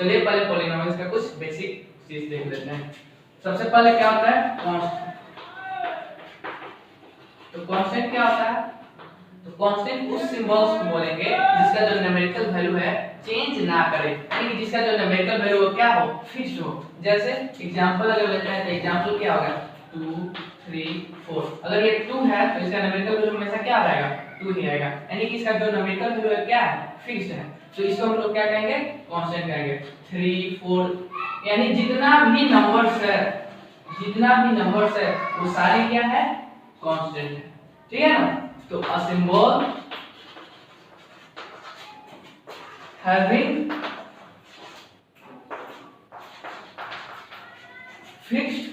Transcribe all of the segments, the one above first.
चलिए पहले पॉलिनोमियल्स का कुछ बेसिक चीज देख लेते हैं। सबसे पहले क्या होता है कांस्टेंट। तो कांस्टेंट क्या होता है? तो कांस्टेंट उस सिंबल्स को बोलेंगे जिसका जो न्यूमेरिकल वैल्यू है चेंज ना करे, यानी जिसका जो न्यूमेरिकल वैल्यू हो क्या हो, फिक्स्ड हो। जैसे एग्जांपल अगर लेते हैं तो एग्जांपल क्या होगा 2 3 4। अगर ये 2 है तो इसका न्यूमेरिकल वैल्यू हमेशा क्या रहेगा 2 ही रहेगा, यानी कि इसका जो न्यूमेरिकल वैल्यू है क्या है फिक्स्ड है। तो इसको हम लोग क्या कहेंगे कांस्टेंट कहेंगे। 3 4 यानी जितना भी नंबर्स है वो सारे क्या है कांस्टेंट है, ठीक है ना। तो a symbol having fixed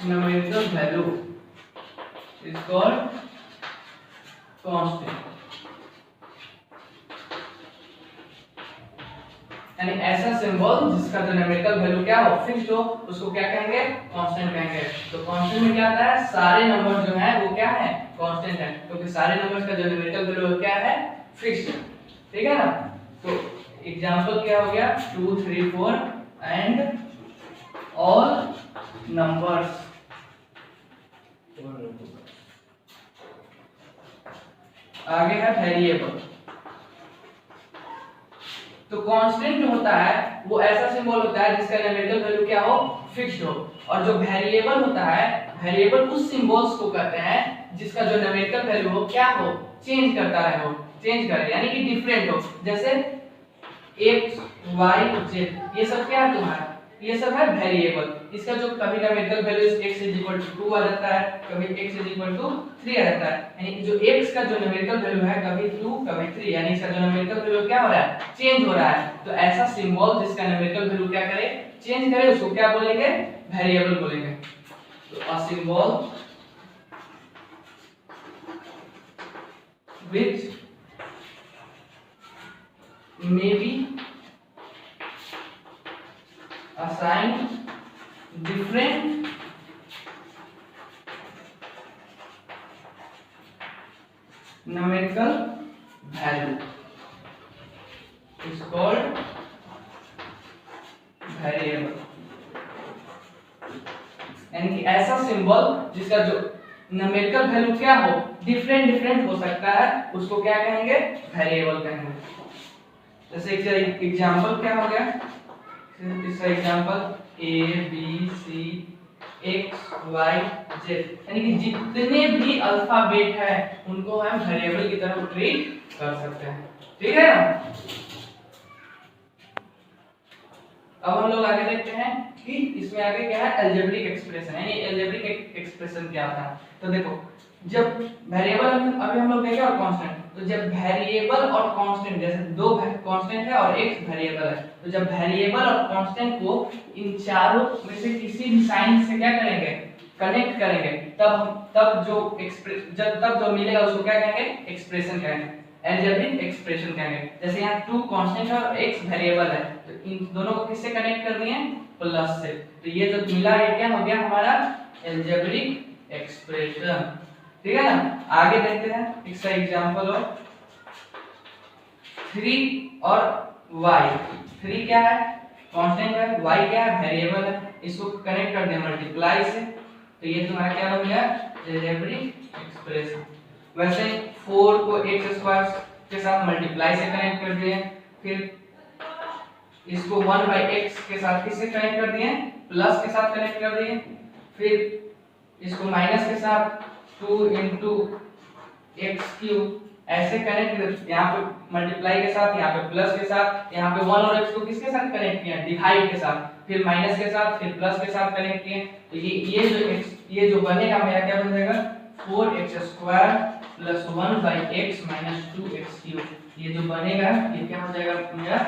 numerical value is called constant। यानी ऐसा सिंबल जिसका जो न्यूमेरिकल वैल्यू क्या हो फिक्स्ड हो उसको क्या कहेंगे कांस्टेंट कहेंगे। तो कांस्टेंट में क्या आता है सारे नंबर जो है वो क्या है कांस्टेंट है, क्योंकि सारे नंबर्स का जो न्यूमेरिकल वैल्यू क्या है फिक्स्ड है, ठीक है ना। तो एग्जांपल क्या हो गया 2 3 4 एंड ऑल नंबर्स। आगे है वेरिएबल। तो कांस्टेंट जो होता है वो ऐसा सिंबल होता है जिसका न्यूमेरिकल वैल्यू क्या हो फिक्स्ड हो, और जो वेरिएबल होता है वेरिएबल उस सिंबल्स को कहते हैं जिसका जो न्यूमेरिकल वैल्यू हो क्या हो चेंज करता रहे हो, चेंज करे यानी कि डिफरेंट हो। जैसे x y z ये सब क्या है तुम्हारा, ये सब है वेरिएबल। इसका जो कभी न्यूमेरिकल वैल्यू x = 2 आ जाता है, कभी x = 3 आ जाता है, यानी जो x का जो न्यूमेरिकल वैल्यू है कभी 2 कभी 3, यानी इसका जो न्यूमेरिकल वैल्यू क्या हो रहा है चेंज हो रहा है। तो ऐसा सिंबल जिसका न्यूमेरिकल वैल्यू क्या करे चेंज करे उसको क्या बोलेंगे वेरिएबल बोलेंगे। तो a symbol which may be assigned different numerical value is called variable। यानी कि ऐसा सिंबल जिसका जो न्यूमेरिकल वैल्यू क्या हो डिफरेंट हो सकता है उसको क्या कहेंगे वेरिएबल कहेंगे। जैसे एग्जांपल क्या हो गया, इसका example a b c x y z, यानी कि जितने भी अल्फाबेट है उनको हम वेरिएबल की तरह ट्रीट कर सकते हैं, ठीक है ना। अब हम लोग आगे देखते हैं कि इसमें आगे क्या है अलजेब्रिक एक्सप्रेशन, यानी अलजेब्रिक एक्सप्रेशन क्या होता है। तो देखो जब वेरिएबल अभी हम लोग देखे और कांस्टेंट, तो जब वेरिएबल और कांस्टेंट जैसे दो कांस्टेंट है और एक वेरिएबल है, तो जब वेरिएबल और कांस्टेंट को इन चारों में से किसी भी साइन से क्या करेंगे कनेक्ट करेंगे, तब जो मिलेगा उसको क्या कहेंगे एक्सप्रेशन कहेंगे, अलजेब्रिक एक्सप्रेशन कहेंगे। जैसे यहाँ 2 कांस्टेंट है और x वेरिएबल है, तो इन दोनों को किससे कनेक्ट कर दिए प्लस से, तो ये जो मिला ये क्या हो गया हमारा अलजेब्रिक एक्सप्रेशन, ठीक है ना। आगे देखते हैं इसका एग्जांपल हो 3 और y। 3 क्या है कांस्टेंट है, y क्या है वेरिएबल है, इसको कनेक्ट कर दिया मल्टीप्लाई से, तो ये तुम्हारा क्या बन गया अलजेब्रिक एक्सप्रेशन। वैसे 4 को x² के साथ मल्टीप्लाई से कनेक्ट कर दिए, फिर इसको 1/x के साथ किससे कनेक्ट कर दिए प्लस के साथ कनेक्ट कर दिए, फिर इसको माइनस के साथ 2 × x³ ऐसे कनेक्ट, यहाँ पे मल्टीप्लाई के साथ यहाँ पे प्लस के साथ, यहाँ पे 1 और x को किसके साथ कनेक्ट किया डिवाइड के साथ, फिर माइनस के साथ फिर प्लस के साथ कनेक्ट किए, तो ये जो बनेगा मेरा क्या बन जाएगा 4x² + 1/x - 2x³, ये जो बनेगा ये क्या हो जाएगा मेरा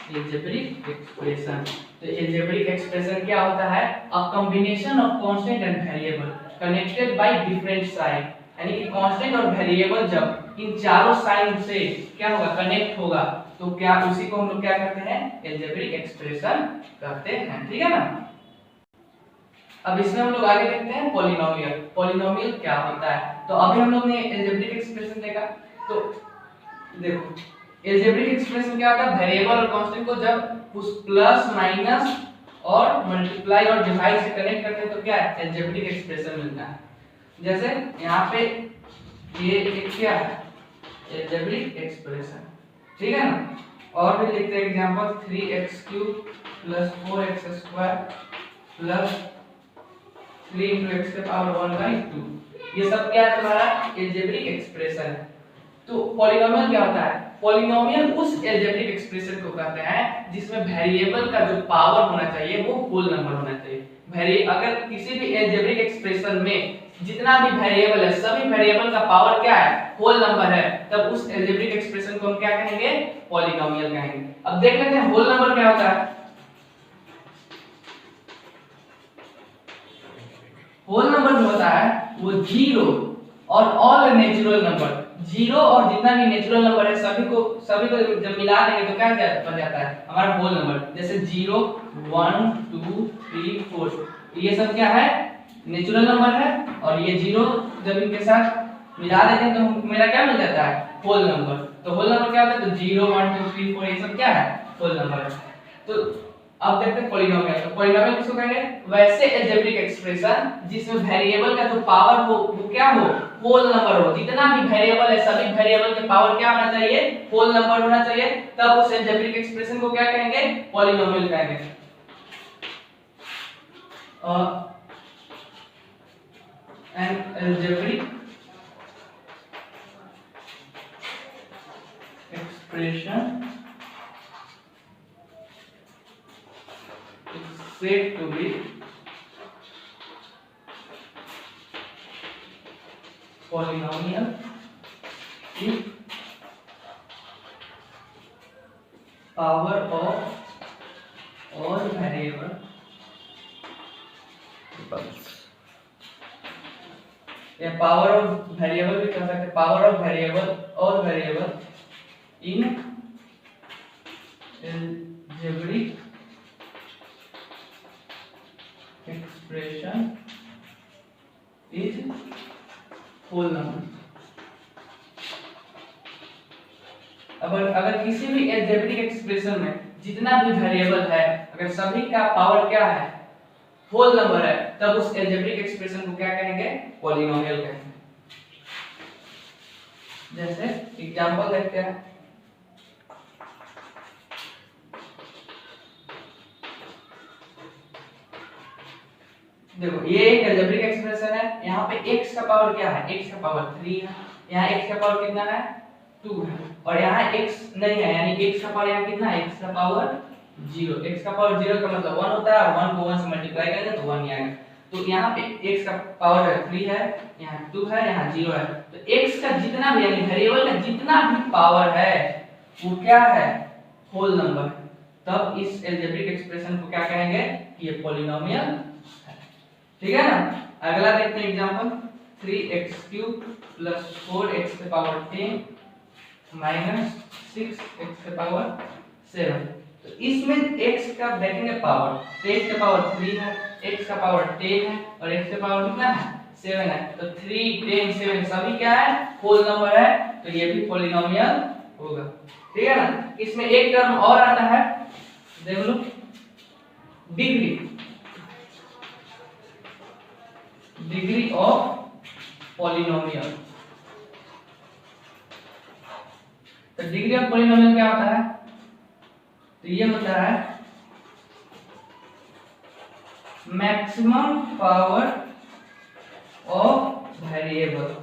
अलजेब्रिक एक्सप्रेशन। तो अलजेब्रिक एक्सप्रेशन क्या होता है a combination of constant and variable connected by different sign, यानी कि कांस्टेंट और वेरिएबल जब इन चारों साइन से क्या होगा कनेक्ट होगा तो क्या उसी को हम लोग क्या कहते हैं अलजेब्रिक एक्सप्रेशन कहते हैं, ठीक है ना। अब इसमें हम लोग आगे देखते हैं पॉलिनोमियल। पॉलिनोमियल क्या होता है, तो अभी हम लोग ने अलजेब्रिक एक्सप्रेशन देखा, तो देखो अलजेब्रिक एक्सप्रेशन क्या होता है, वेरिएबल और कांस्टेंट को जब उस प्लस माइनस और मल्टीप्लाई और डिवाइड से कनेक्ट करते हैं तो क्या है, अलजेब्रिक एक्सप्रेशन मिलता है। जैसे यहाँ पे ये एक क्या है, अलजेब्रिक एक्सप्रेशन, ठीक है ना। और भी लिखते हैं एग्जांपल 3x³ + 4x² + 3 × x⁴ ये सब क्या है तुम्हारा, अलजेब्रिक एक्सप्रेशन है। तो पॉलिनोमियल क्या होता है, पॉलिनोमियल उस अलजेब्रिक एक्सप्रेशन को कहते हैं जिसमें वेरिएबल का जो पावर होना चाहिए वो होल नंबर होना चाहिए। अगर किसी भी अलजेब्रिक एक्सप्रेशन में जितना भी वेरिएबल है सभी वेरिएबल का पावर क्या है, होल नंबर है, तब उस अलजेब्रिक एक्सप्रेशन को हम क्या कहेंगे, पॉलिनोमियल कहेंगे। अब देख लेते हैं होल नंबर क्या होता है। होल नंबर जो होता है वो जीरो और ऑल नेचुरल नंबर, जीरो और जितना भी नेचुरल नंबर है सभी को जब मिला देंगे तो क्या बन जाता है हमारा होल नंबर। जैसे 0 1 2 3 4 ये सब क्या है, नेचुरल नंबर है, और ये 0 जब इनके साथ मिला देते हैं तो मेरा क्या मिल जाता है, होल नंबर। तो होल नंबर क्या होता है, तो 0 1 2 3 4 ये सब क्या है, होल नंबर है। तो अब देखते हैं पॉलिनोमियल। तो पॉलिनोमियल किसको कहेंगे, वैसे अलजेब्रिक एक्सप्रेशन जिसमें वेरिएबल का जो पावर हो वो क्या हो, होल नंबर हो। जितना भी वेरिएबल है सभी वेरिएबल के पावर क्या होना चाहिए, होल नंबर होना चाहिए, तब उस अलजेब्रिक एक्सप्रेशन को क्या कहेंगे, पॉलिनोमियल कहेंगे। An algebraic expression is said to be polynomial if power of all variable या पावर ऑफ वेरिएबल भी कह सकते हैं, पावर ऑफ वेरिएबल और variable in algebraic expression is whole number. अगर किसी भी अलजेब्रिक एक्सप्रेशन में जितना भी वेरिएबल है अगर सभी का पावर क्या है, होल नंबर है, तब उस अलजेब्रिक एक्सप्रेशन को क्या कहेंगे, पॉलिनोमियल कहेंगे। जैसे एग्जांपल देखते हैं, देखो ये एक अलजेब्रिक एक्सप्रेशन है, यहाँ पे x का पावर क्या है, x का पावर 3 है, यहाँ x का पावर कितना है, 2 है, और यहाँ x नहीं है, यानी x का पावर यहाँ कितना है, x का पावर 0। x का पावर 0 का मतलब 1 होता है, 1 को 1 से मल्टीप्लाई करेंगे तो 1 ही आएगा। तो यहाँ पे x का पावर 3 है, यहाँ 2 है, यहाँ 0 है, तो x का जितना भी यानी वेरिएबल का जितना भी पावर है वो क्या है, होल नंबर है। तब इस अलजेब्रिक एक्सप्रेशन को क्या कहेंगे, ये पॉलिनोमियल है, ठीक है ना। अगला देखते हैं एग्जांपल 3x³ + 4x⁻10 - 6x⁻7। तो इसमें x का देखेंगे पावर, तो x का पावर 3 है, x का पावर 10 है और x का पावर कितना है, 7 है। तो 3 10 7 सभी क्या है, होल नंबर है, तो ये भी पॉलिनोमियल होगा, ठीक है ना। इसमें एक टर्म और आता है, देख लो, डिग्री ऑफ पॉलिनोमियल। तो डिग्री ऑफ पॉलिनोमियल क्या होता है, तो ये होता है मैक्सिमम पावर ऑफ वेरिएबल।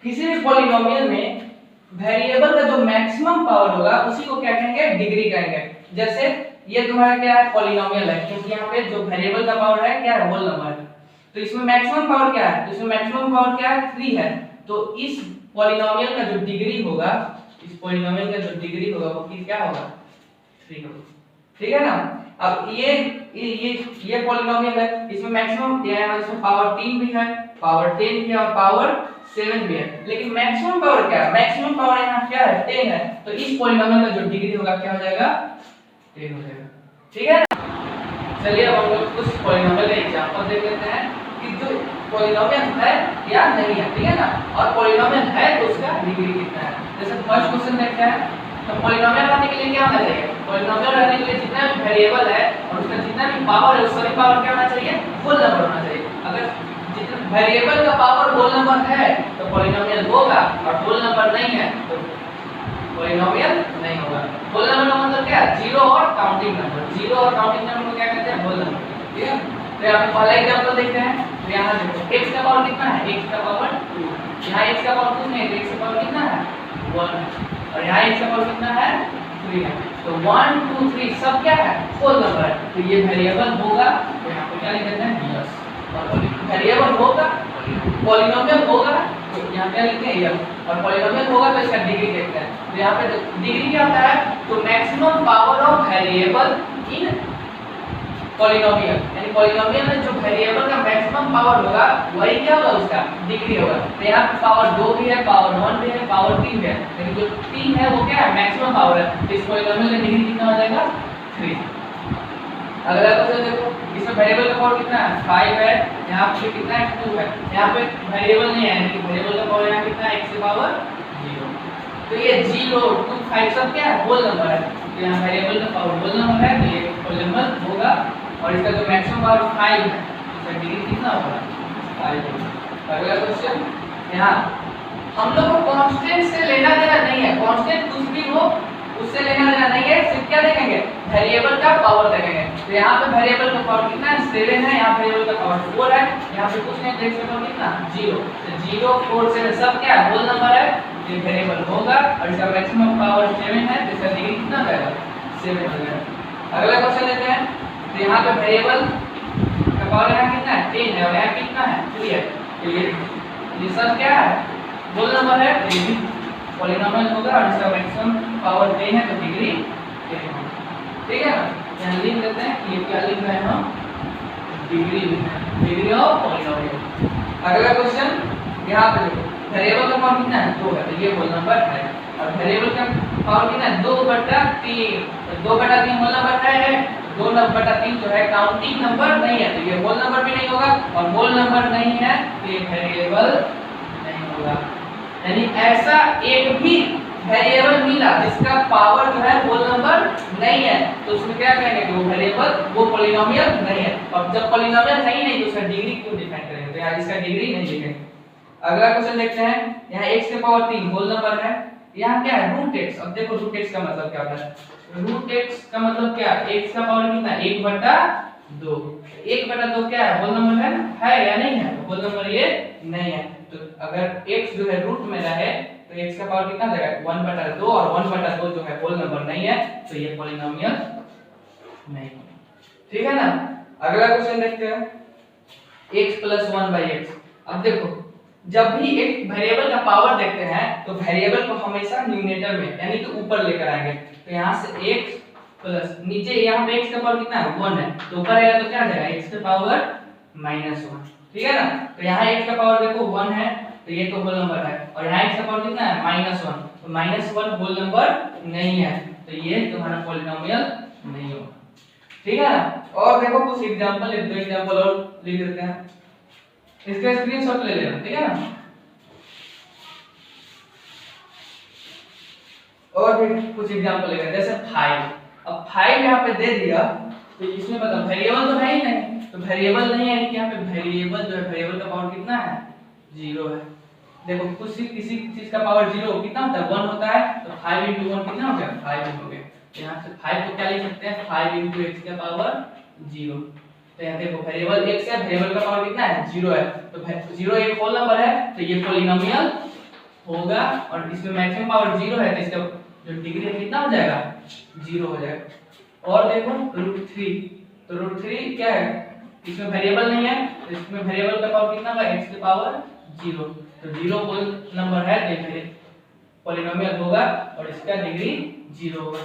किसी भी पॉलिनोमियल में वेरिएबल का जो मैक्सिमम पावर होगा उसी को क्या कहेंगे, डिग्री कहेंगे। जैसे ये तुम्हारा क्या है, पॉलिनोमियल है, क्योंकि यहाँ पे जो वेरिएबल का पावर है क्या है, होल नंबर है। तो इसमें मैक्सिमम पावर क्या है, तो इसमें मैक्सिमम पावर क्या है, 3 है। तो इस पॉलिनोमियल का जो डिग्री होगा, इस पॉलिनोमियल का जो डिग्री होगा वो क्या होगा, 3 होगा, ठीक है ना। अब ये पॉलिनोमियल है, इसमें मैक्सिमम इसमें पावर 3 भी है, पावर 10 भी है और पावर 7 भी है, लेकिन मैक्सिमम पावर क्या है, मैक्सिमम पावर यहाँ क्या है, 10 है। तो इस पॉलिनोमियल का जो डिग्री होगा क्या हो जाएगा, 10 हो जाएगा, ठीक है ना। चलिए अब हम लोग कुछ पॉलिनोमियल का एग्जांपल देख लेते हैं कि जो पॉलिनोमियल है या नहीं है, ठीक है ना। और पॉलिनोमियल है तो उसका डिग्री कितना है। जैसे फर्स्ट क्वेश्चन देखते हैं, तो पॉलिनोमियल रहने के लिए क्या होना चाहिए, पॉलिनोमियल रहने के लिए जितना भी वेरिएबल है और उसका जितना भी पावर है उस सभी पावर क्या होना चाहिए, होल नंबर होना चाहिए। अगर जितना वेरिएबल का पावर होल नंबर है तो पॉलिनोमियल होगा, और होल नंबर नहीं है तो पॉलिनोमियल नहीं होगा। होल नंबर का मतलब क्या है, जीरो और काउंटिंग नंबर। जीरो और काउंटिंग नंबर को क्या कहते हैं, होल नंबर, ठीक है। तो यहाँ पे पहला एग्जांपल देखते हैं। तो यहाँ देखो x का पावर कितना है, x का पावर 2, यहाँ x का पावर 2 नहीं है तो x का पावर कितना है 1 है, और यहाँ x का पावर कितना है 3 है। तो 1 2 3 सब क्या है, होल नंबर है। तो ये वेरिएबल होगा, तो यहाँ पे क्या लिख देते हैं यस। और वेरिएबल होगा, पॉलिनोमियल होगा तो यहाँ पे लिखते हैं यस, और पॉलिनोमियल होगा तो इसका डिग्री देखते हैं। तो यहाँ पे डिग्री क्या होता है, तो maximum power of variable in polynomial, यानी पॉलिनोमियल में जो वेरिएबल का मैक्सिमम पावर होगा वही क्या होगा, उसका डिग्री होगा। तो यहाँ पे पावर 2 भी है, पावर 1 भी है, पावर 3 भी है, लेकिन जो 3 है वो क्या है, मैक्सिमम पावर है। तो इस पॉलिनोमियल का डिग्री कितना हो जाएगा 3। अगला क्वेश्चन देखो, इसमें वेरिएबल का पावर कितना है 5 है, यहाँ पे कितना है 2 है, यहाँ पे वेरिएबल नहीं है, यानी कि वेरिएबल का पावर यहाँ कितना है x की पावर 0। तो ये 0 2 5 सब क्या है, होल नंबर है। तो यहाँ वेरिएबल का पावर होल नंबर है तो ये पॉलिनोमियल होगा, और इसका जो मैक्सिमम पावर 5 है इसका डिग्री कितना होगा 5 होगा। अगला क्वेश्चन, यहाँ हम लोग को कांस्टेंट से लेना देना नहीं है, कांस्टेंट कुछ भी हो उससे लेना देना नहीं है, सिर्फ क्या देखेंगे, वेरिएबल का पावर देखेंगे। तो यहाँ पे वेरिएबल का पावर कितना है 7 है, यहाँ वेरिएबल का पावर 4 है, यहाँ पे कुछ नहीं, देख सकते हो कितना 0। तो 0 4 7 सब क्या है, होल नंबर है, ये वेरिएबल होगा, और इसका मैक्सिमम पावर 7 है, तो इसका डिग्री कितना हो जाएगा 7 हो जाएगा। अगला क्वेश्चन लेते हैं। तो यहाँ पे वेरिएबल का पावर यहाँ कितना है 10 है, और यहाँ कितना है 3 है, तो ये सब क्या है, होल नंबर है, तो ये भी पॉलिनोमियल होगा, और इसका मैक्सिमम पावर 10 है तो डिग्री 10 होगा, ठीक है ना। यहाँ लिख देते हैं कि ये क्या लिख रहे हैं हम, डिग्री लिख रहे हैं, डिग्री ऑफ पॉलिनोमियल। अगला क्वेश्चन, यहाँ पे देखो वेरिएबल का पावर कितना है 2 है, तो ये होल नंबर है, और वेरिएबल का पावर कितना है 2/3, तो 2/3 होल नंबर है, 2/3 जो है काउंटिंग नंबर नहीं है, तो ये होल नंबर भी नहीं होगा, और होल नंबर नहीं है तो ये वेरिएबल नहीं होगा। यानी ऐसा एक भी वेरिएबल मिला जिसका पावर जो है होल नंबर नहीं है, तो उसमें क्या कहेंगे कि वो वेरिएबल, वो पॉलिनोमियल नहीं है। और जब पॉलिनोमियल है ही नहीं तो उसका डिग्री क्यों डिफाइन करेंगे, तो यहाँ इसका डिग्री नहीं लिखेंगे। अगला क्वेश्चन देखते हैं। यहाँ x के पावर 3 होल नंबर है, यहाँ क्या है रूट x। अब देखो रूट x का मतलब क्या होता है, रूट x का मतलब क्या है, x का पावर कितना है 1/2, 1/2 क्या है, होल नंबर है या नहीं है, होल नंबर ये नहीं है। तो अगर x जो है रूट में रहे तो x का पावर कितना जाएगा 1/2, और 1/2 जो है होल नंबर नहीं है तो ये पॉलिनोमियल नहीं है, ठीक है ना। अगला क्वेश्चन देखते हैं, x + 1/x। अब देखो जब भी एक वेरिएबल का पावर देखते हैं तो वेरिएबल को हमेशा न्यूमरेटर में यानी कि ऊपर लेकर आएंगे। तो यहाँ से x प्लस नीचे यहाँ पे x का पावर कितना है 1 है, तो ऊपर आएगा तो क्या आ जाएगा x की पावर -1, ठीक है ना। तो यहाँ x का पावर देखो 1 है तो ये तो होल नंबर है, और यहाँ x का पावर कितना है -1, तो -1 होल नंबर नहीं है, तो ये तुम्हारा पॉलिनोमियल नहीं होगा, ठीक है ना। और देखो कुछ एग्जांपल, एक दो एग्जांपल और लिख देते हैं, इसका स्क्रीनशॉट ले लेना, ठीक है ना। और भी कुछ एग्जांपल लेंगे, जैसे 5। अब 5 यहाँ पे दे दिया तो इसमें मतलब वेरिएबल तो है ही नहीं, तो वेरिएबल नहीं है कि यहाँ पे वेरिएबल जो है वेरिएबल का पावर कितना है 0 है। देखो किसी चीज का पावर 0 कितना होता है 1 होता है, तो 5 × 1 कितना हो गया 5 हो गया। तो यहाँ से 5 को क्या लिख सकते हैं 5 × x का पावर 0। तो यहाँ देखो वेरिएबल x है, वेरिएबल का पावर कितना है 0 है, तो 0 एक होल नंबर है तो ये पॉलिनोमियल होगा, और इसमें मैक्सिमम पावर 0 है तो इसका जो डिग्री है कितना हो जाएगा 0 हो जाएगा। और देखो √3, तो √3 क्या है, इसमें वेरिएबल नहीं है तो इसमें वेरिएबल का पावर कितना होगा x की पावर 0, तो 0 होल नंबर है तो ये पॉलिनोमियल होगा, और इसका डिग्री 0 होगा।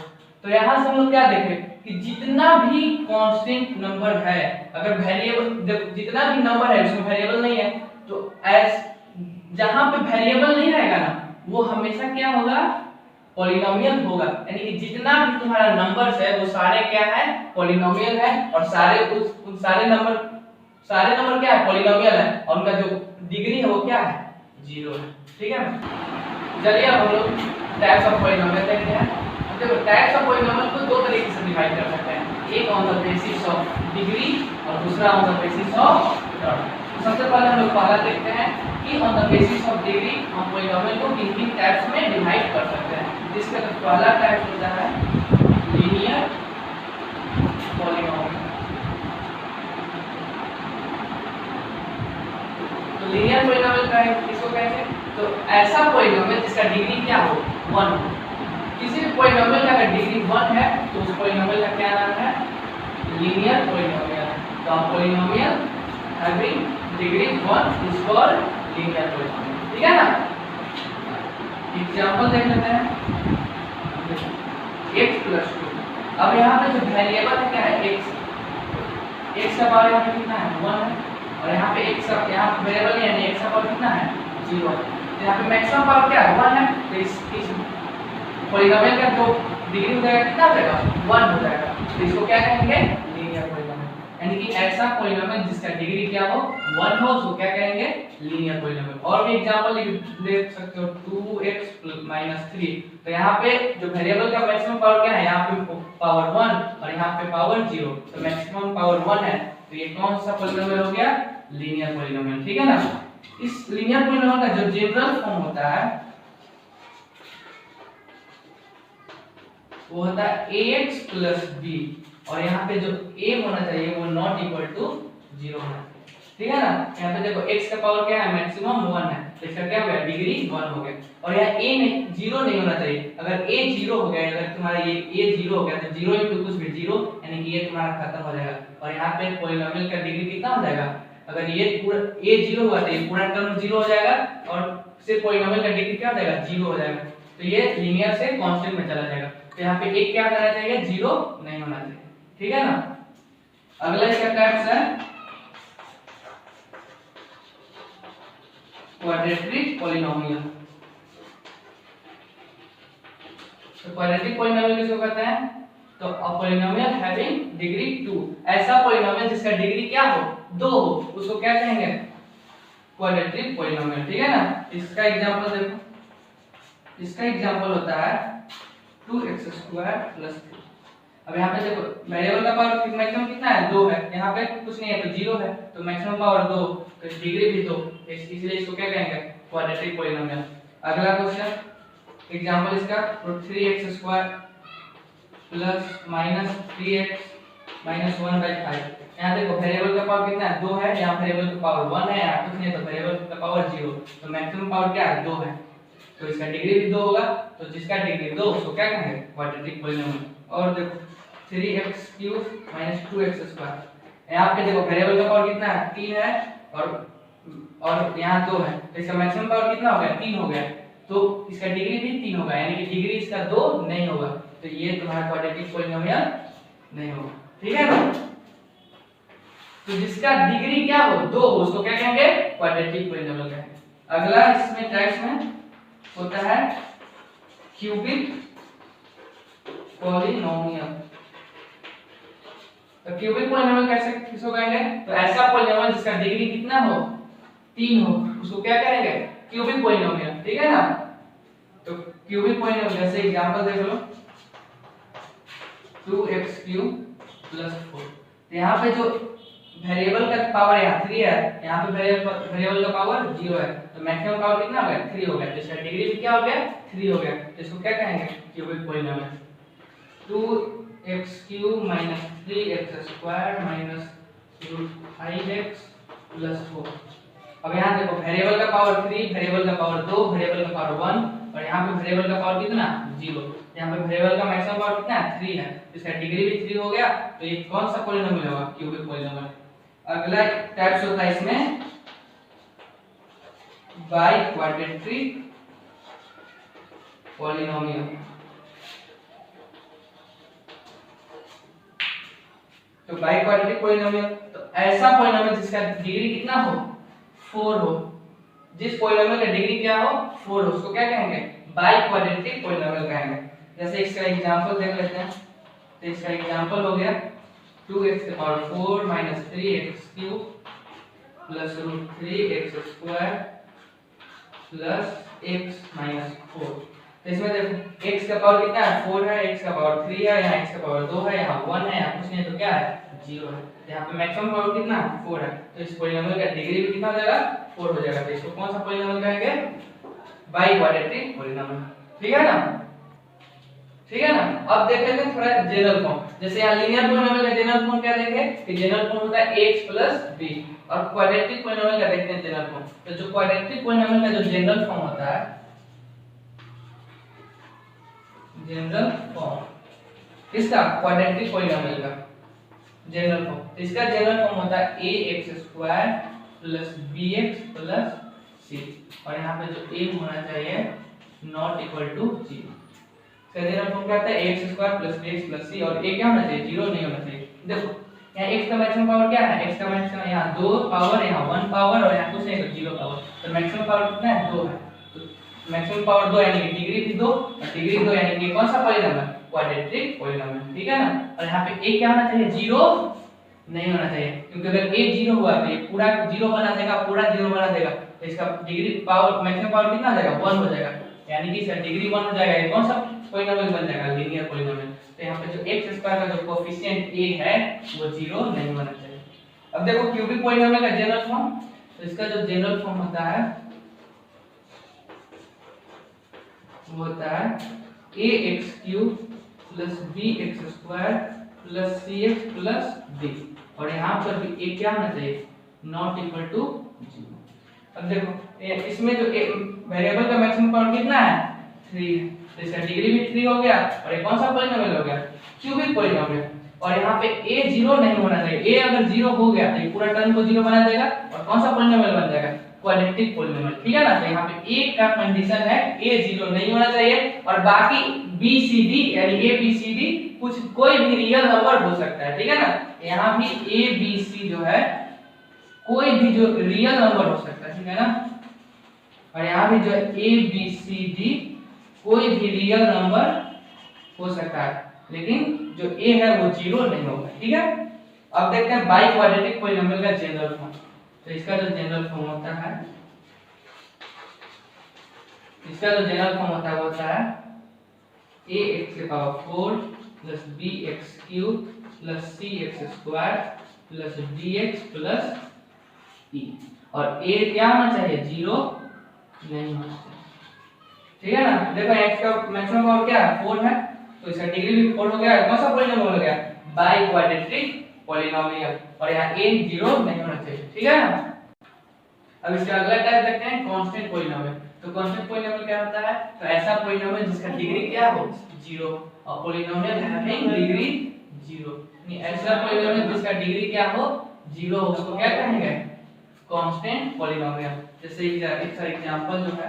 तो यहाँ से हम लोग क्या देखें कि जितना भी कांस्टेंट नंबर है, अगर वेरिएबल जितना भी नंबर है उसमें वेरिएबल नहीं है, तो जहां पे वेरिएबल नहीं रहेगा ना वो हमेशा क्या होगा पॉलिनोमियल होगा। यानी कि जितना भी तुम्हारा नंबर्स है वो सारे क्या है पॉलिनोमियल है, और सारे उन सारे नंबर सारे नंबर क्या है, पॉलिनोमियल है, और उनका जो डिग्री है वो क्या है, 0 है। ठीक है। चलिए अब हम लोग टाइप्स ऑफ पॉलिनोमियल देखते हैं। देखो टाइप्स ऑफ पॉलिनोमियल को दो तरीके से डिवाइड कर सकते हैं, एक on the basis of degree और दूसरा on the basis of term. सबसे पहले हम लोग पहला देखते हैं कि on the basis of degree हम पॉलिनोमियल को किन किन टाइप्स में डिवाइड कर सकते हैं। जिसका पहला टाइप होता है लीनियर पॉलिनोमियल। तो लीनियर पॉलिनोमियल का है किसको कहते हैं, तो ऐसा पॉलिनोमियल जिसका डिग्री क्या हो, 1 हो। किसी भी पॉलिनोमियल का अगर डिग्री 1 है तो उस पॉलिनोमियल का क्या नाम है, लीनियर पॉलिनोमियल। तो polynomial having degree 1 is called linear polynomial. ठीक है ना। एग्जांपल देख लेते हैं, x + 2। अब यहाँ पे जो वेरिएबल है क्या है, x का पावर यहाँ पे कितना है, 1 है, और यहाँ पे x का यहाँ वेरिएबल है यानी x का पावर कितना है, 0 है। तो यहाँ पे मैक्सिमम पावर क्या है, 1 है। तो इस पॉलिनोमियल का जो डिग्री हो जाएगा कितना हो जाएगा, 1 हो जाएगा। तो इसको क्या कहेंगे, लीनियर पॉलिनोमियल। यानी कि ऐसा पॉलिनोमियल जिसका डिग्री क्या हो, 1 हो, उसको क्या कहेंगे, लीनियर पॉलिनोमियल। और भी एग्जांपल ले सकते हो, 2x - 3। तो यहाँ पे जो वेरिएबल का मैक्सिमम पावर क्या है, यहाँ पे पावर 1 और यहाँ पे पावर 0, तो मैक्सिमम पावर 1 है। तो ये कौन सा पॉलिनोमियल हो गया, लीनियर पॉलिनोमियल। ठीक है ना। इस लीनियर पॉलिनोमियल का जो जनरल फॉर्म होता है वो होता है ax + b, और यहाँ पे जो a होना चाहिए वो नॉट इक्वल टू 0 होना चाहिए। ठीक है ना। यहाँ पे देखो x का पावर क्या है, मैक्सिमम 1 है, तो इसका क्या हो गया, डिग्री 1 हो गया। और यहाँ a नहीं, 0 नहीं होना चाहिए। अगर a 0 हो गया, अगर तुम्हारा ये a 0 हो गया तो 0 * कुछ भी 0, यानी कि ये तुम्हारा खत्म हो जाएगा। और यहाँ पे पॉलिनोमियल का डिग्री कितना हो जाएगा, अगर ये पूरा a 0 हुआ तो ये पूरा टर्म 0 हो जाएगा, और सिर्फ पॉलिनोमियल का डिग्री क्या हो जाएगा, 0 हो जाएगा। तो ये लीनियर से कांस्टेंट में चला जाएगा। तो यहाँ पे एक क्या करना चाहिए, 0 नहीं होना चाहिए। ठीक है ना। अगला इसका टाइप्स है क्वाड्रेटिक पॉलिनोमियल। तो क्वाड्रेटिक पॉलिनोमियल किसको कहते हैं, तो अ पॉलिनोमियल हैविंग डिग्री 2। ऐसा पॉलिनोमियल जिसका डिग्री क्या हो, 2 हो, उसको क्या कहेंगे, क्वाड्रेटिक पॉलिनोमियल। ठीक है ना। इसका एग्जांपल देखो, इसका एग्जांपल होता है 2x² + 3। अब यहाँ पे देखो वेरिएबल का पावर मैक्सिमम कितना है, 2 है, यहाँ पे कुछ नहीं है तो 0 है, तो मैक्सिमम पावर 2, तो डिग्री भी 2, इसलिए इसको क्या कहेंगे, क्वाड्रेटिक पॉलिनोमियल। अगला क्वेश्चन एग्जांपल इसका 3x² + -3x - 1/5। यहाँ देखो वेरिएबल का पावर कितना है, 2 है, यहाँ वेरिएबल का पावर 1 है, यहाँ कुछ नहीं है तो वेरिएबल का पावर 0, तो मैक्सिमम पावर क्या है, 2 है, तो इसका डिग्री भी 2 होगा। तो जिसका डिग्री 2 उसको क्या कहेंगे, क्वाड्रेटिक पॉलिनोमियल। और देखो 3x³ - 2x², यहाँ पे देखो वेरिएबल का पावर कितना है, 3 है, और यहाँ 2 है, तो इसका मैक्सिमम पावर कितना हो गया, 3 हो गया, तो इसका डिग्री भी 3 होगा, यानी कि डिग्री इसका 2 नहीं होगा, तो ये तुम्हारा क्वाड्रेटिक पॉलिनोमियल नहीं होगा। ठीक है ना। तो जिसका डिग्री क्या हो, 2 हो, उसको क्या कहेंगे, क्वाड्रेटिक पॉलिनोमियल कहेंगे। अगला इसमें टाइप्स में होता है क्यूबिक पॉलिनोमियल। तो क्यूबिक पॉलिनोमियल कैसे किसको कहेंगे, तो ऐसा पॉलिनोमियल जिसका डिग्री कितना हो, 3 हो, उसको क्या कहेंगे, क्यूबिक पॉलिनोमियल। ठीक है ना। तो क्यूबिक पॉलिनोमियल जैसे एग्जांपल देख लो 2x³ + 4। तो यहाँ पे जो वेरिएबल का पावर यहाँ 3 है, यहाँ पे वेरिएबल का पावर 0 है, तो मैक्सिमम पावर कितना हो गया, 3 हो गया, तो इसका डिग्री भी क्या हो गया, 3 हो गया, तो इसको क्या कहेंगे, cubic polynomial. 2x³ - 3x² - √5x + 4। अब यहाँ देखो वेरिएबल का पावर 3, वेरिएबल का पावर 2, वेरिएबल का पावर 1, और यहाँ पे वेरिएबल का पावर कितना, 0। यहाँ पे वेरिएबल का मैक्सिमम पावर कितना है, 3 है, इसका डिग्री भी 3 हो गया, तो ये कौन सा पॉलिनोमियल होगा, क्यूबिक पॉलिनोमियल। अगला टाइप्स होता है इसमें बाई क्वाड्रेटिक पॉलिनोमियल। तो बाई क्वाड्रेटिक पॉलिनोमियल, तो ऐसा पॉलिनोमियल जिसका डिग्री कितना हो, 4 हो, जिस पॉलिनोमियल का डिग्री क्या हो, 4 हो, उसको क्या कहेंगे, बाई क्वाड्रेटिक पॉलिनोमियल कहेंगे। जैसे इसका एग्जांपल देख लेते हैं। तो इसका एग्जांपल हो गया 2x⁴ - 3x³ plus root 3x square plus x minus 4। तो इसमें देखो x का पावर कितना है 4 है, x का पावर 3 है, यहाँ x का पावर 2 है, यहाँ 1 है, यहाँ कुछ नहीं तो क्या है 0 है। यहाँ पे मैक्सिमम पावर कितना 4 है, तो इस पॉलीनोमियल का डिग्री भी कितना हो जाएगा 4 हो जाएगा। तो इसको कौन सा पॉलीनोमियल कहेंगे बाई क्वाड्रेटिक पॉलीनोमियल। ठीक है ना, ठीक है ना। अब देख लेते हैं थोड़ा जनरल फॉर्म। जैसे यहाँ लीनियर पॉलीनोमियल का जनरल फॉर्म क्या देंगे कि जनरल फॉर्म होता है ax b, और क्वाड्रेटिक पॉलीनोमियल का देखते हैं जनरल फॉर्म। तो जो क्वाड्रेटिक पॉलीनोमियल का जो जनरल फॉर्म होता है, जनरल फॉर्म इसका क्वाड्रेटिक पॉलीनोमियल का जनरल फॉर्म, तो इसका जनरल फॉर्म होता है ax square plus bx plus c, और यहाँ पे जो a होना चाहिए नॉट इक्वल टू 0। इसका जनरल फॉर्म क्या होता है ax square plus bx plus c, और a क्या होना चाहिए 0 नहीं होना चाहिए। देखो यहाँ x का मैक्सिमम पावर क्या है, x का मैक्सिमम यहाँ 2 पावर, यहाँ 1 पावर, और यहाँ कुछ नहीं तो 0 पावर। तो मैक्सिमम पावर कितना है 2 है, तो मैक्सिमम पावर 2 यानी कि डिग्री भी 2, और डिग्री 2 यानी कि कौन सा पॉलीनोमियल क्वाड्रेटिक पॉलीनोमियल। ठीक है ना। और यहाँ पे a क्या होना चाहिए 0 नहीं होना चाहिए, क्योंकि अगर a 0 हुआ तो ये पूरा 0 बना देगा, पूरा 0 बना देगा, तो इसका डिग्री पावर मैक्सिमम पावर कितना आ जाएगा 1 हो जाएगा, यानी कि इसका डिग्री 1 हो जाएगा। ये कौन सा पॉलीनोमियल बन जाएगा लीनियर पॉलीनोमियल। तो यहाँ पे जो x स्क्वायर का जो कोएफिशिएंट a है वो 0 नहीं होना चाहिए। अब देखो क्यूबिक पॉलीनोमियल का जनरल फॉर्म, तो इसका जो जनरल फॉर्म होता है वो होता है ax³ plus bx square plus cx plus d, और यहाँ पर भी a क्या होना चाहिए नॉट इक्वल टू 0। अब देखो इसमें जो वेरिएबल का मैक्सिमम पावर कितना है 3 है, तो इसका डिग्री भी 3 हो गया, और ये कौन सा पॉलीनोमियल हो गया क्यूबिक पॉलीनोमियल। और यहाँ पे a 0 नहीं होना चाहिए, a अगर 0 हो गया तो ये पूरा टर्म को 0 बना देगा, और कौन सा पॉलीनोमियल बन जाएगा क्वाड्रेटिक पॉलीनोमियल। ठीक है ना। तो यहाँ पे a का कंडीशन है a 0 नहीं होना चाहिए, और बाकी b c d यानी a b c d कुछ कोई भी रियल नंबर हो सकता है। ठीक है ना। यहाँ भी a b c जो है कोई भी जो रियल नंबर हो सकता है। ठीक है ना। और यहाँ भी जो है a b c d कोई भी रियल नंबर हो सकता है, लेकिन जो a है वो 0 नहीं होगा। ठीक है। अब देखते हैं बाई क्वाड्रेटिक पॉलीनोमियल का जनरल फॉर्म। तो इसका जो जनरल फॉर्म होता है, इसका जो जनरल फॉर्म होता है वो होता है ax की power 4 plus bx³ plus cx square plus dx plus e, और a क्या होना चाहिए 0 नहीं होना चाहिए। ठीक है ना। देखो x का मैक्सिमम पावर क्या है 4 है, तो इसका डिग्री भी 4 हो गया, कौन सा पॉलीनोमियल हो गया बाई क्वाड्रेटिक पॉलीनोमियल, और यहाँ a 0 नहीं होना चाहिए। ठीक है ना। अब इसका अगला टाइप देखते हैं कांस्टेंट पॉलीनोमियल। तो कांस्टेंट पॉलीनोमियल क्या होता है, तो ऐसा पॉलीनोमियल जिसका डिग्री क्या हो 0, और पॉलीनोमियल हैविंग डिग्री 0, नहीं ऐसा पॉलीनोमियल जिसका डिग्री क्या हो 0 उसको क्या कहेंगे कांस्टेंट पॉलीनोमियल। जैसे इसका एग्जांपल जो है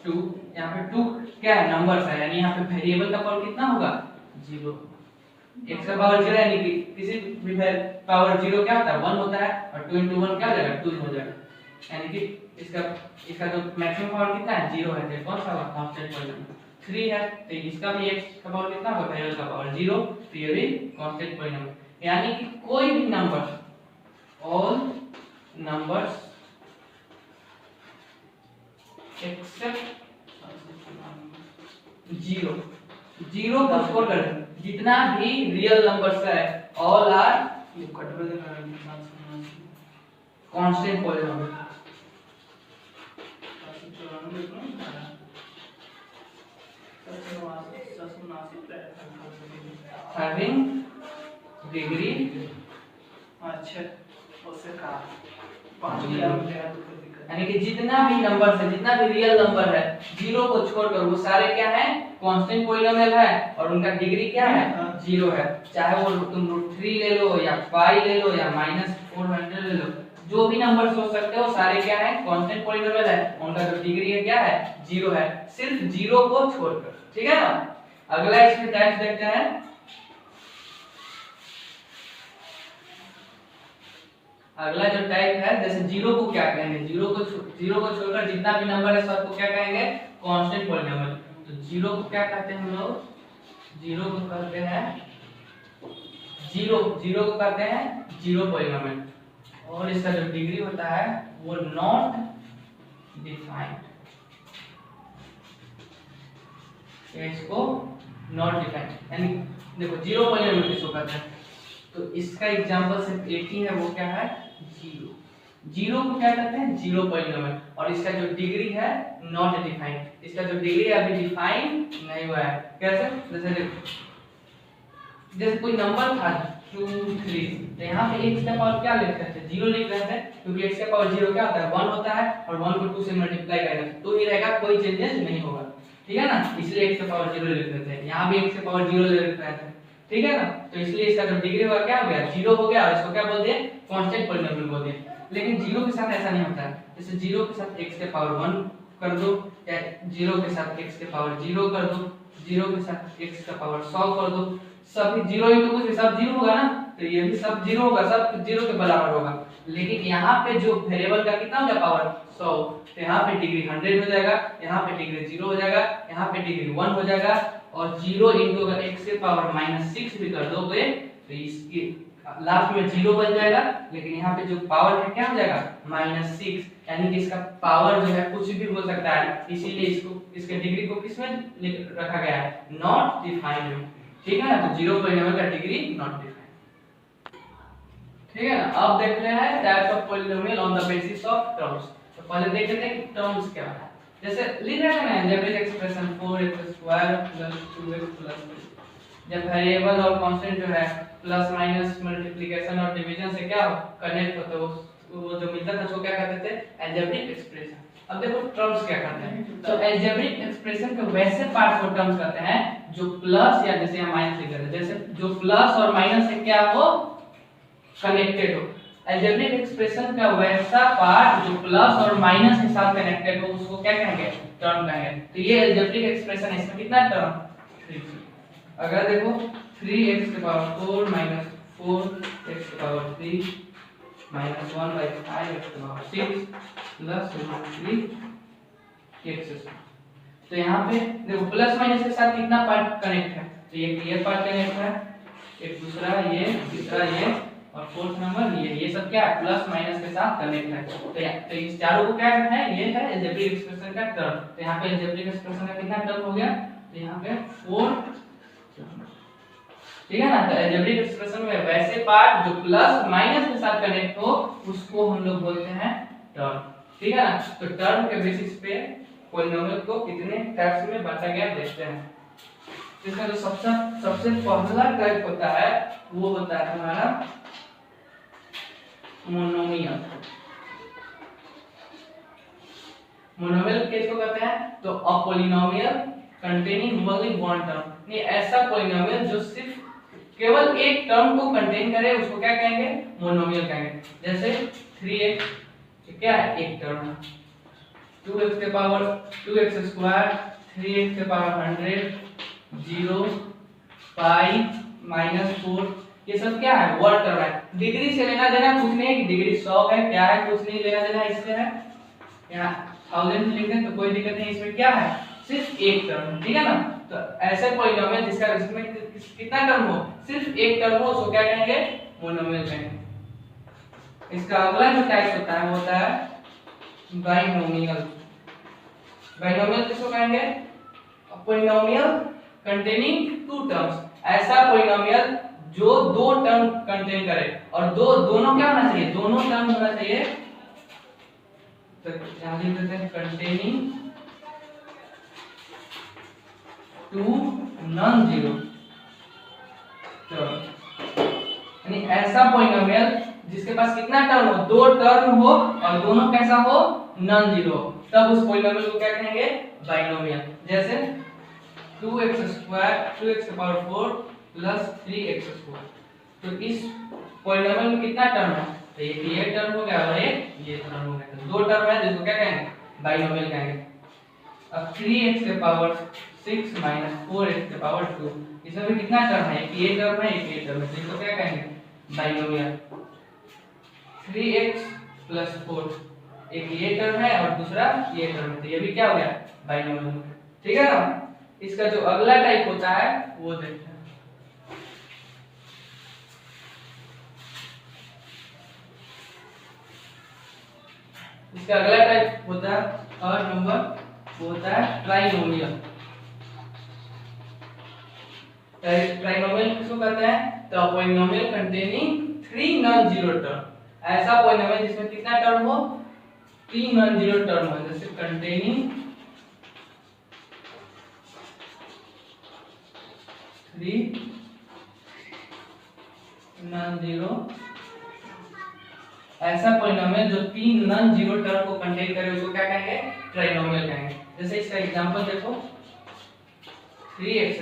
2, यहाँ पे 2 क्या है नंबर्स है, यानी यहाँ पे वेरिएबल का पावर कितना होगा 0, x का पावर 0 यानी कि किसी भी पावर 0 क्या होता है 1 होता है, और 2 into 1 क्या हो जाएगा 2 हो जाएगा, यानी कि इसका जो मैक्सिमम पावर कितना है 0 है, तो कौन सा होगा कांस्टेंट पॉलीनोमियल। 3 है तो इसका भी x का पावर कितना होगा वेरिएबल का पावर 0, तो ये भी कांस्टेंट पॉलीनोमियल। यानी कि कोई भी नंबर ऑल नंबर्स एक्सेप्ट 0 को छोड़ कर जितना भी रियल नंबर्स है all are constant polynomial. Having degree अच्छा उससे कहा यानी कि जितना भी नंबर है जितना भी रियल नंबर है 0 को छोड़कर वो सारे क्या है कांस्टेंट पॉलीनोमियल है, और उनका डिग्री क्या है 0 है। चाहे वो तुम √3 ले लो या पाई ले लो या -400 ले लो, जो भी नंबर्स हो सकते हो सारे क्या है कांस्टेंट पॉलीनोमियल है, उनका जो डिग्री है क्या है 0 है, सिर्फ 0 को छोड़कर। ठीक है ना। अगला इसमें टाइप्स देखते हैं। अगला जो टाइप है जैसे 0 को क्या कहेंगे 0 को छोड़कर जितना भी नंबर है सबको क्या कहेंगे कांस्टेंट पॉलीनोमियल। तो 0 को क्या कहते हैं हम लोग 0 को कहते हैं 0 को कहते हैं 0 पॉलीनोमियल, और इसका जो डिग्री होता है वो नॉट डिफाइंड, इसको नॉट डिफाइंड, यानी देखो जीरो पॉलिनोमियल किसको कहते हैं, तो इसका एग्जांपल सिर्फ एक ही है, वो क्या है, जीरो। जीरो को क्या कहते हैं, जीरो पॉलिनोमियल, और इसका जो डिग्री है नॉट डिफाइंड, इसका जो डिग्री है अभी डिफाइन नहीं हुआ है। कैसे, जैसे देखो, जैसे कोई नंबर था 2 3, तो यहाँ पे x का पावर क्या लिख रहे थे, जीरो लिख रहे थे, क्योंकि x का पावर जीरो क्या होता है, 1 होता है, और 1 को 2 से मल्टीप्लाई करेंगे तो ही रहेगा, कोई चेंजेस नहीं होगा, ठीक है ना, इसलिए x का पावर जीरो लिख रहे थे, यहाँ भी x का पावर जीरो लिख रहे थे, ठीक है ना, तो इसलिए इसका जो डिग्री होगा क्या हो गया, जीरो हो गया, और इसको क्या बोल दिए, कांस्टेंट पॉलिनोमियल बोल दिए। लेकिन जीरो के साथ ऐसा नहीं होता है, जैसे जीरो के साथ x के पावर 1 कर दो, या जीरो के साथ x के पावर 0 कर दो, जीरो के साथ x का पावर 100 कर दो, सभी जीरो ही तो कुछ सब जीरो होगा ना, तो ये भी सब जीरो होगा, सब जीरो के बराबर होगा। लेकिन यहाँ पे जो वेरिएबल का कितना हो गया पावर 100, तो यहाँ पे डिग्री 100 हो जाएगा, यहाँ पे डिग्री 0 हो जाएगा, यहाँ पे डिग्री 1 हो जाएगा, और 0 इनटू अगर x के पावर -6 भी कर दोगे तो इसकी लास्ट में 0 बन जाएगा, लेकिन यहाँ पे जो पावर है क्या हो जाएगा, -6, यानी कि इसका पावर जो है कुछ भी हो सकता है, इसीलिए इसको इसके डिग्री को किसमें रखा गया है, नॉट डिफाइंड में, ठीक है ना, तो जीरो पॉलिनोमियल का डिग्री नॉट डिफाइंड, ठीक है ना। अब देख रहे हैं types of polynomial on the basis of terms. तो पहले देख लेते हैं कि टर्म्स क्या है, जैसे लिख रहे हैं ना अलजेब्रिक एक्सप्रेशन 4x² + 2x + 3, जब वेरिएबल और कांस्टेंट जो है प्लस माइनस मल्टीप्लिकेशन और डिवीजन से क्या कनेक्ट होते हैं, वो जो मिलता था उसको क्या कहते थे, अलजेब्रिक एक्सप्रेशन। अब देखो टर्म्स क्या करते हैं, तो अलजेब्रिक एक्सप्रेशन के वैसे पार्ट को टर्म्स कहते हैं जो प्लस या जैसे हम माइनस लिख रहे हैं, जैसे जो प्लस और माइनस से क्या हो, कनेक्टेड हो। अलजेब्रिक एक्सप्रेशन का वैसा पार्ट जो प्लस और माइनस के साथ कनेक्टेड हो उसको क्या कहेंगे, टर्म कहेंगे। तो ये अलजेब्रिक एक्सप्रेशन है, इसमें कितना टर्म, 3। अगर देखो 3x के पावर 4 - 4x के पावर 3 -1/5x के पावर 6 प्लस 3x, तो यहाँ पे देखो प्लस माइनस के साथ कितना पार्ट कनेक्ट है, तो ये पार्ट कनेक्ट है, एक दूसरा ये, तीसरा ये, और फोर्थ नंबर ये सब क्या है, प्लस माइनस के साथ कनेक्ट है। तो इस चारों को क्या है, ये है अलजेब्रिक एक्सप्रेशन का टर्म। तो यहाँ पे अलजेब्रिक एक्सप्रेशन का कितना टर्म हो गया, तो यहाँ पे 4, ठीक है ना। तो अलजेब्रिक एक्सप्रेशन में वैसे पार्ट जो प्लस माइनस के साथ कनेक्ट हो उसको हम लोग बोलते हैं टर्म, ठीक है ना। तो टर्म के बेसिस पे पॉलिनोमियल को कितने टाइप्स में बांटा गया देखते हैं। इसका जो सबसे पहला टाइप होता है वो होता है हमारा मोनोमियल। मोनोमियल किसको कहते हैं, तो a polynomial containing only one term, ये ऐसा पॉलिनोमियल जो सिर्फ केवल एक टर्म को कंटेन करे उसको क्या कहेंगे, मोनोमियल कहेंगे। जैसे 3x क्या है, एक टर्म है, 2x के पावर 2x², 3x के पावर 100, 0, पाई -4, ये सब क्या है, वन टर्म है। डिग्री से लेना देना कुछ नहीं, कि डिग्री 100 है क्या है, कुछ नहीं लेना देना इससे है, यहाँ 1000 लिख दें तो कोई दिक्कत नहीं, इसमें क्या है, सिर्फ एक टर्म, ठीक है ना। तो ऐसे पॉलिनोमियल जिसमें कितना टर्म हो, सिर्फ एक टर्म हो उसको क्या कहेंगे, मोनोमियल कहेंगे। इसका अगला जो टाइप होता है वो होता है बाइनोमियल। बाइनोमियल किसको कहेंगे, पॉलिनोमियल कंटेनिंग टू टर्म्स, ऐसा पॉलिनोमियल जो दो टर्म कंटेन करे, और दोनों क्या होना चाहिए, दोनों टर्म होना चाहिए, तो यहां लिख देते हैं containing two non zero term, यानी ऐसा पॉलिनोमियल जिसके पास कितना टर्म हो, दो टर्म हो और दोनों कैसा हो, नॉन जीरो, तब उस पॉलिनोमियल को क्या कहेंगे, बाइनोमियल। जैसे 2x² 2x के पावर 4 प्लस 3x², तो इस पॉलिनोमियल में कितना टर्म है, तो ये टर्म हो गया और ये टर्म हो गया, तो दो टर्म है जिसको क्या कहेंगे, बाइनोमियल कहेंगे। अब 3x के पावर 6 - 4x के पावर 2, इसमें भी कितना टर्म है, एक ये टर्म है, एक ये टर्म है, तो इसको क्या कहेंगे, बाइनोमियल। 3x + 4, एक ये टर्म है और दूसरा ये टर्म है, तो ये भी क्या हो गया, बाइनोमियल, ठीक है ना। इसका जो अगला टाइप होता है वो देखते हैं। इसका अगला टाइप होता है थर्ड नंबर, वो होता है ट्राइनोमियल। ट्राइनोमियल किसको कहते हैं? तो polynomial containing 3 non zero term. ऐसा पॉलिनोमियल जिसमें कितना टर्म हो? 3 नॉन जीरो टर्म हो, जैसे कंटेनिंग 3 नॉन जीरो, ऐसा पॉलिनोमियल जो 3 नॉन जीरो टर्म को कंटेन करे उसको क्या कहेंगे? ट्राइनोमियल कहेंगे। जैसे इसका एग्जांपल देखो, 3x² +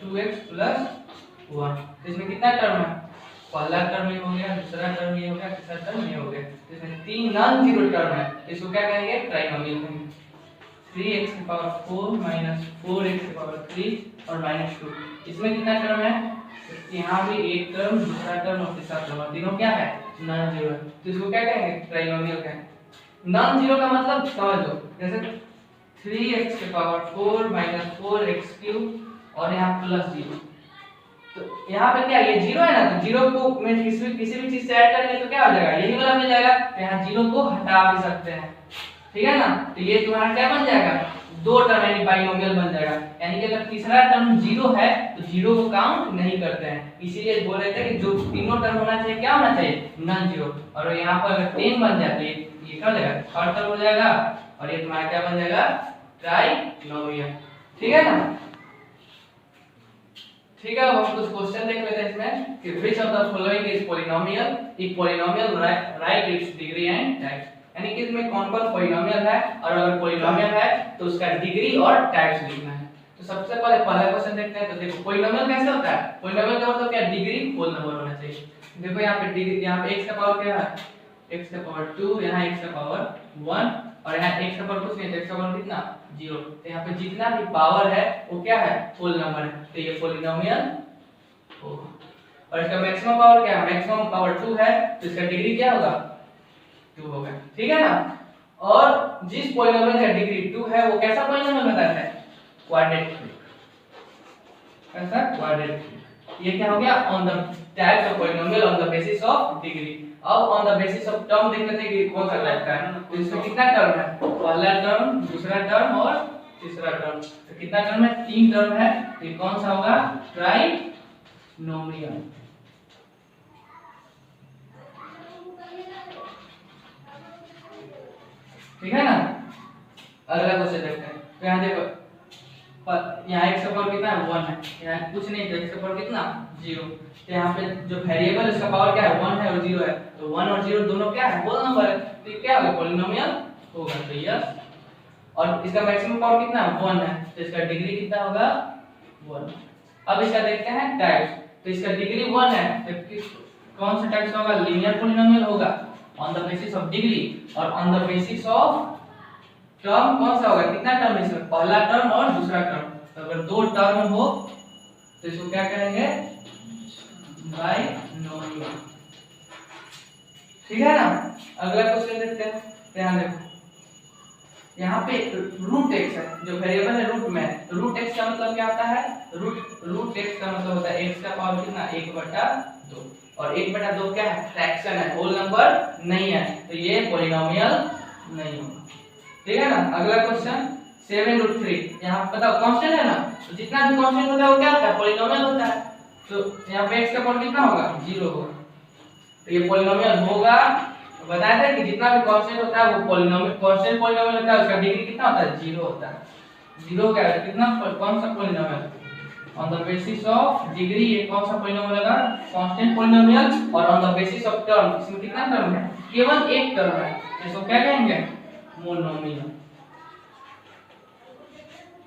2x + 1। इसमें कितना टर्म है? पहला टर्म ये हो गया, दूसरा टर्म ये हो गया, तीसरा टर्म ये हो गया। इसमें 3 नॉन जीरो टर्म है, इसको क्या कहेंगे? ट्राइनोमियल कहेंगे। 3x⁴ - 4x⁴ और -2, इसमें कितना टर्म है? यहाँ भी एक टर्म, दूसरा टर्म और तीसरा टर्म, तीनों क्या है? नॉन जीरो है, तो इसको क्या कहेंगे? ट्राइनोमियल कहेंगे। नॉन जीरो का मतलब समझ लो, जैसे 3x⁴ - 4x³ और यहाँ +0, तो यहाँ पे क्या ये जीरो है ना, तो जीरो को में किसी भी चीज से ऐड करेंगे तो क्या हो जाएगा? यही वाला मिल जाएगा। तो यहाँ जीरो को हटा भी सकते हैं, ठीक है ना। तो ये तुम्हारा क्या बन जाएगा? दो टर्म यानी बाइनोमियल बन जाएगा। यानी कि अगर तीसरा टर्म जीरो है तो जीरो को काउंट नहीं करते हैं, इसीलिए बोल रहे थे कि जो तीनों टर्म होना चाहिए क्या होना चाहिए? Non zero. और यहाँ पर अगर 10 बन जाए तो ये क्या हो जाएगा? थर्ड टर्म हो जाएगा, और ये तुम्हारा क्या बन जाएगा? ट्राइनोमियल, ठीक है ना। ठीक है, अब हम कुछ क्वेश्चन देख लेते हैं इसमें कि which of the following is polynomial? एक polynomial write its degree and types। यानी कि इसमें कौन-कौन पॉलिनोमियल है, और अगर पॉलिनोमियल है तो उसका डिग्री और टाइप्स लिखना है। तो सबसे पहले पहला क्वेश्चन देखते हैं। तो देखो पॉलिनोमियल कैसे होता है? पॉलिनोमियल का मतलब क्या? डिग्री होल नंबर होना चाहिए। देखो यहाँ पे डिग्री, यहाँ पे x का पावर क्या है? x⁴, यहाँ x⁴1 और यहाँ x का पावर कुछ नहीं, तो x का पावर कितना? 0। तो यहाँ पे जितना भी पावर है वो क्या है? होल नंबर है, तो ये पॉलिनोमियल होगा। और इसका मैक्सिमम पावर क्या है? मैक्सिमम पावर 2 है, तो इसका डिग्री क्या होगा? 2 होगा, ठीक है ना। और जिस पॉलिनोमियल का डिग्री 2 है वो कैसा पॉलिनोमियल बताता है? क्वाड्रेटिक। कैसा? क्वाड्रेटिक। ये क्या हो गया? On the types of polynomial on the basis of degree. अब on the basis of term देख लेते हैं कि कौन सा टाइप का है। तो इसमें कितना टर्म है? पहला टर्म, दूसरा टर्म और तीसरा टर्म। तो कितना टर्म है? 3 टर्म है। तो कौन सा होगा? ट्राइनोमियल, ठीक है ना। अगला क्वेश्चन देखते हैं। तो यहाँ देखो, यहाँ x का पावर कितना है? 1 है, यहाँ कुछ नहीं, तो x का पावर कितना? 0। तो यहाँ पे जो वेरिएबल उसका पावर क्या है? 1 है और 0 है, तो 1 और 0 दोनों क्या है? होल नंबर है, तो ये क्या होगा? पॉलिनोमियल होगा, तो यस। और इसका मैक्सिमम पावर कितना है? 1 है, तो इसका डिग्री कितना होगा? 1। अब इसका देखते हैं टाइप्स। तो इसका डिग्री 1 है, तो कौन सा टाइप्स होगा? लीनियर पॉलिनोमियल होगा on the basis of degree, और on the basis of term कौन सा होगा? कितना टर्म है इसमें? पहला टर्म और दूसरा टर्म। तो अगर 2 टर्म हो तो इसको क्या करेंगे? बाइनोमियल, ठीक है ना। अगला क्वेश्चन देखते हैं। ध्यान देखो, यहाँ पे रूट x है, जो वेरिएबल है रूट में है। तो रूट x का मतलब क्या होता है? रूट x का मतलब होता है x का पावर कितना? 1/2, और 1/2 क्या है? फ्रैक्शन है, होल नंबर नहीं है, तो ये पॉलिनोमियल नहीं होगा, ठीक है ना। अगला क्वेश्चन 7√3। यहाँ बताओ कांस्टेंट है ना, तो जितना भी कांस्टेंट होता है वो क्या होता है? पॉलिनोमियल होता है। तो यहाँ पे x का पावर कितना होगा? 0 होगा, तो ये पॉलिनोमियल होगा। बताया था कि जितना भी कांस्टेंट होता है वो पॉलिनोमियल, कांस्टेंट पॉलिनोमियल होता है, उसका डिग्री कितना होता है? 0 होता है। 0 क्या है? कितना? कौन सा polynomial? On the basis of degree ये कौन सा पॉलिनोमियल होगा? Constant polynomial. और on the basis of term, इसमें कितना टर्म है? केवल एक टर्म है, इसको क्या कहेंगे? मोनोमियल,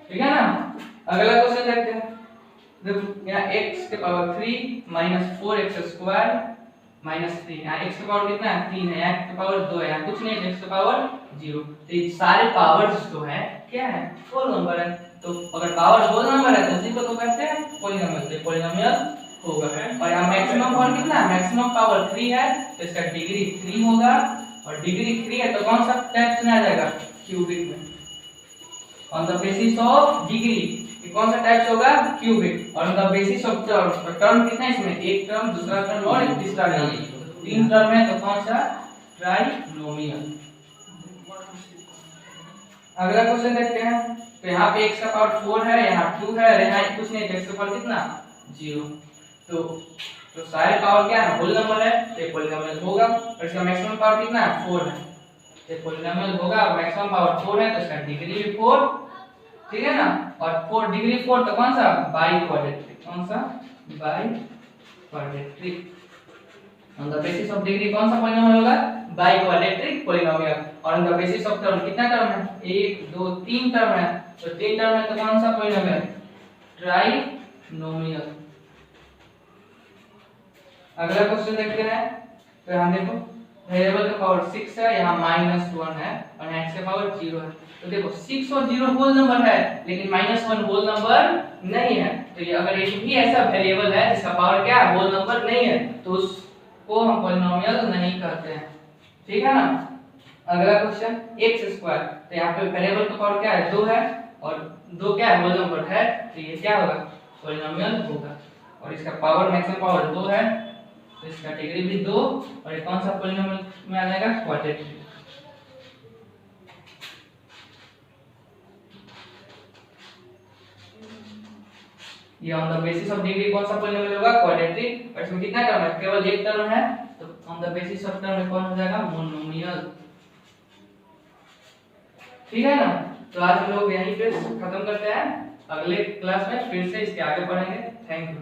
ठीक है ना। अगला क्वेश्चन देखते हैं। देखो यहाँ x⁴ - 4x² -3, यहाँ x का पावर कितना है? 3 है, यहाँ x का पावर 2 है, यहाँ कुछ नहीं है, x का पावर 0। तो ये सारे पावर्स जो है क्या है? होल नंबर है। तो अगर पावर होल नंबर है तो उसी को तो कहते हैं पॉलिनोमियल, तो पॉलिनोमियल होगा। और यहाँ मैक्सिमम पावर कितना है? मैक्सिमम पावर 3 है, तो इसका डिग्री 3 होगा। और डिग्री 3 है तो कौन सा टाइप में आ जाएगा? क्यूबिक में। On the basis of degree ये कौन सा टाइप्स होगा? क्यूबिक। और on the basis of term, तो टर्म कितना है इसमें? एक टर्म, दूसरा टर्म और एक तीसरा टर्म, 3 टर्म है, तो कौन सा? ट्राइनोमियल, अगला क्वेश्चन देखते हैं। तो यहाँ पे x का पावर 4 है, यहाँ 2 है, यहाँ कुछ नहीं, तो x का पावर कितना 0। तो सारे पावर क्या है, होल नंबर है, तो ये पॉलीनोमियल होगा। और इसका मैक्सिमम पावर कितना है 4 है, तो ये पॉलीनोमियल होगा। मैक्सिमम पावर 4 है तो इसका डिग्री भी 4, ठीक है ना। और 4 डिग्री 4 तो कौन सा, बाई क्वाड्रेटिक, कौन सा, by quadratic. On the basis of degree कौन सा पॉलीनोमियल होगा, बाई क्वाड्रेटिक पॉलीनोमियल। और on the basis of term कितना टर्म है, 1 2 3 टर्म है, तो 3 टर्म है तो कौन सा पॉलीनोमियल, ट्राइनोमियल। अगला क्वेश्चन देखते हैं। तो यहाँ देखो वेरिएबल का पावर 6 है, यहाँ -1 है, और यहाँ x का पावर 0 है। तो देखो 6 और 0 होल नंबर है, लेकिन -1 होल नंबर नहीं है। तो ये अगर एक भी ऐसा वेरिएबल है जिसका पावर क्या है, होल नंबर नहीं है, तो उसको हम पॉलिनोमियल नहीं कहते हैं, ठीक है ना। अगला क्वेश्चन x²। तो यहाँ पे वेरिएबल का पावर क्या है, 2 है, और 2 क्या है, होल नंबर है, तो ये क्या होगा, पॉलिनोमियल होगा। और इसका पावर मैक्सिमम पावर 2 है, तो इसका डिग्री भी 2, और ये कौन सा पॉलीनोमियल में आ जाएगा, क्वाड्रेटिक। ये on the basis of degree कौन सा पॉलीनोमियल होगा, क्वाड्रेटिक। और इसमें कितना टर्म है, केवल एक टर्म है, तो on the basis of term में कौन हो जाएगा, मोनोमियल, ठीक है ना। तो आज हम लोग यहीं पे खत्म करते हैं, अगले क्लास में फिर से इसके आगे पढ़ेंगे। Thank you.